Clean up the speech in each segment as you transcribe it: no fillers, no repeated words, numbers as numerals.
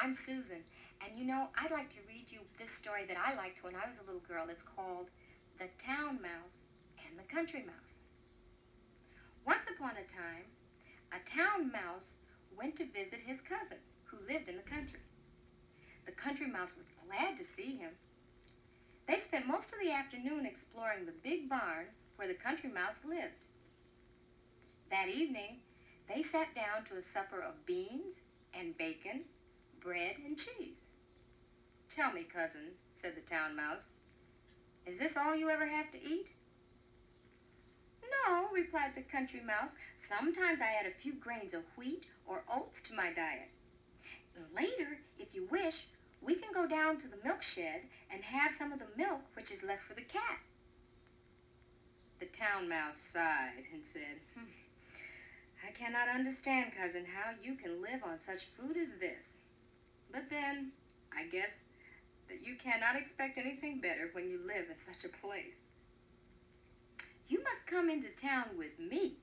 I'm Susan, and you know, I'd like to read you this story that I liked when I was a little girl. It's called The Town Mouse and the Country Mouse. Once upon a time, a town mouse went to visit his cousin, who lived in the country. The country mouse was glad to see him. They spent most of the afternoon exploring the big barn where the country mouse lived. That evening, they sat down to a supper of beans and bacon, bread and cheese. "Tell me, cousin," said the town mouse, "is this all you ever have to eat?" "No," replied the country mouse. "Sometimes I add a few grains of wheat or oats to my diet. Later, if you wish, we can go down to the milk shed and have some of the milk which is left for the cat." The town mouse sighed and said, "I cannot understand, cousin, how you can live on such food as this. But then, I guess that you cannot expect anything better when you live in such a place. You must come into town with me.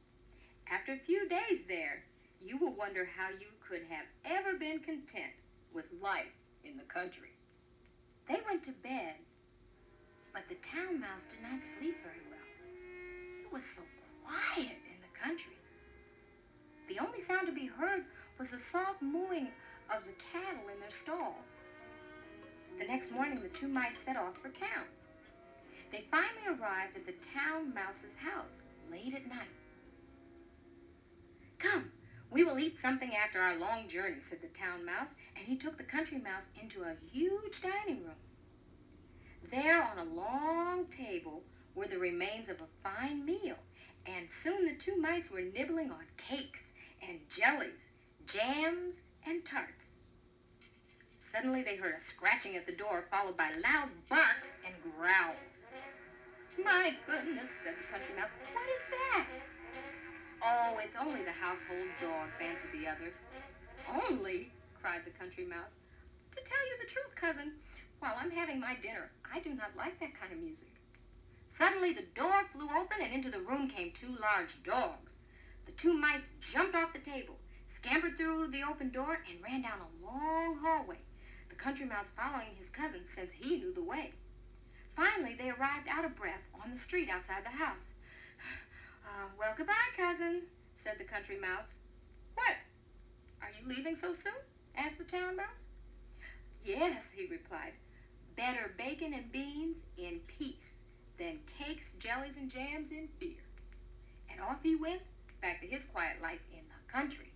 After a few days there, you will wonder how you could have ever been content with life in the country." They went to bed, but the town mouse did not sleep very well. It was so quiet in the country. The only sound to be heard was the soft mooing of the cattle in their stalls. The next morning, the two mice set off for town. They finally arrived at the town mouse's house late at night. "Come, we will eat something after our long journey," said the town mouse, and he took the country mouse into a huge dining room. There on a long table were the remains of a fine meal, and soon the two mice were nibbling on cakes and jellies, jams and tarts. Suddenly they heard a scratching at the door, followed by loud barks and growls. "My goodness," said the country mouse, "what is that?" "Oh, it's only the household dogs," answered the other. "Only?" cried the country mouse. "To tell you the truth, cousin, while I'm having my dinner, I do not like that kind of music." Suddenly the door flew open, and into the room came two large dogs. The two mice jumped off the table, scampered through the open door, and ran down a long hallway, the country mouse following his cousin since he knew the way. Finally, they arrived out of breath on the street outside the house. "Well, goodbye, cousin," said the country mouse. "What? Are you leaving so soon?" asked the town mouse. "Yes," he replied. "Better bacon and beans in peace than cakes, jellies, and jams in fear." And off he went back to his quiet life in the country.